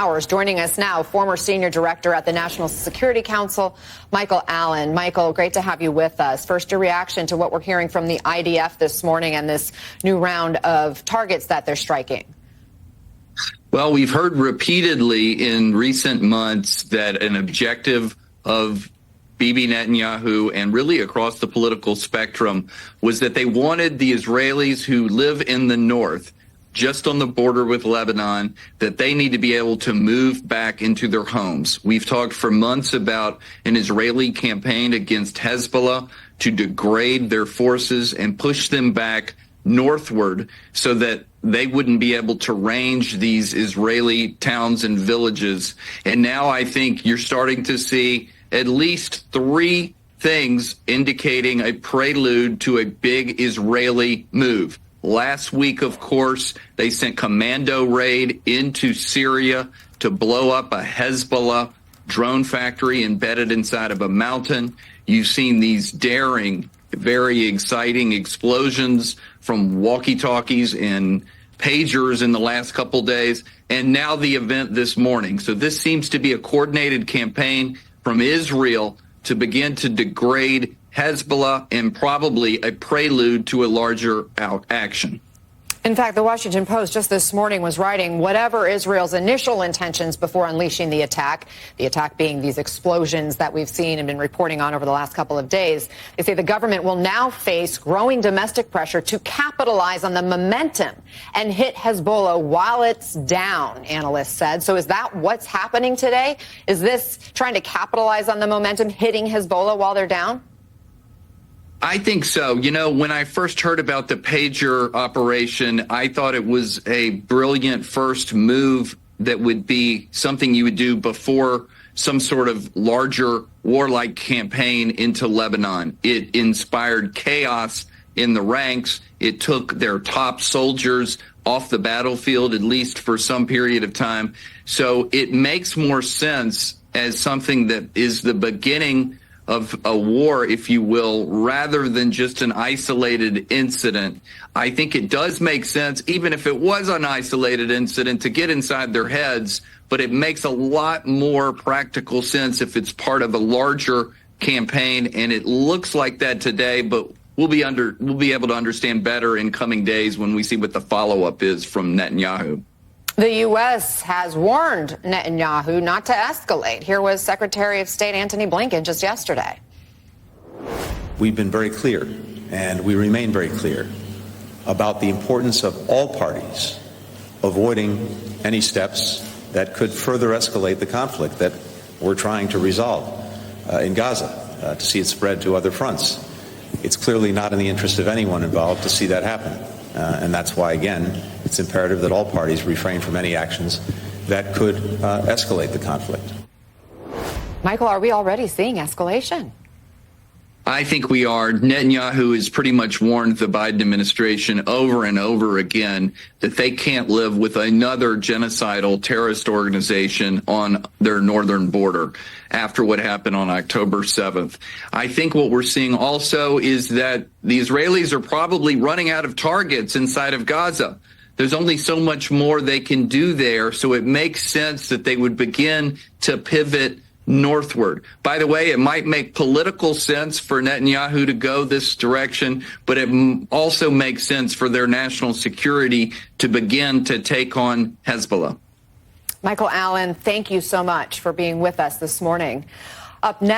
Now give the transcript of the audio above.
hours. Joining us now, former senior director at the National Security Council, Michael Allen. Michael, great to have you with us. First, your reaction to what we're hearing from the IDF this morning and this new round of targets that they're striking. Well, we've heard repeatedly in recent months that an objective of Bibi Netanyahu and really across the political spectrum was that they wanted the Israelis who live in the north, just on the border with Lebanon, that they need to be able to move back into their homes. We've talked for months about an Israeli campaign against Hezbollah to degrade their forces and push them back northward so that they wouldn't be able to range these Israeli towns and villages. And now I think you're starting to see at least three things indicating a prelude to a big Israeli move. Last week, of course, they sent commando raid into Syria to blow up a Hezbollah drone factory embedded inside of a mountain. You've seen these daring, very exciting explosions from walkie-talkies and pagers in the last couple days, and now the event this morning. So this seems to be a coordinated campaign from Israel to begin to degrade Hezbollah and probably a prelude to a larger action. In fact, the Washington Post just this morning was writing, whatever Israel's initial intentions before unleashing the attack being these explosions that we've seen and been reporting on over the last couple of days, they say the government will now face growing domestic pressure to capitalize on the momentum and hit Hezbollah while it's down, analysts said. So is that what's happening today? Is this trying to capitalize on the momentum, hitting Hezbollah while they're down? I think so. You know, when I first heard about the pager operation, I thought it was a brilliant first move that would be something you would do before some sort of larger warlike campaign into Lebanon. It inspired chaos in the ranks. It took their top soldiers off the battlefield, at least for some period of time. So it makes more sense as something that is the beginning of a war, if you will, rather than just an isolated incident. I think it does make sense, even if it was an isolated incident, to get inside their heads, but it makes a lot more practical sense if it's part of a larger campaign, and it looks like that today, but we'll be able to understand better in coming days when we see what the follow-up is from Netanyahu. The U.S. has warned Netanyahu not to escalate. Here was Secretary of State Antony Blinken just yesterday. We've been very clear, and we remain very clear, about the importance of all parties avoiding any steps that could further escalate the conflict that we're trying to resolve in Gaza, to see it spread to other fronts. It's clearly not in the interest of anyone involved to see that happen. And that's why, again, it's imperative that all parties refrain from any actions that could escalate the conflict. Michael, are we already seeing escalation? I think we are. Netanyahu has pretty much warned the Biden administration over and over again that they can't live with another genocidal terrorist organization on their northern border after what happened on October 7th. I think what we're seeing also is that the Israelis are probably running out of targets inside of Gaza. There's only so much more they can do there, so it makes sense that they would begin to pivot northward. By the way, it might make political sense for Netanyahu to go this direction, but it also makes sense for their national security to begin to take on Hezbollah. Michael Allen, thank you so much for being with us this morning. Up next.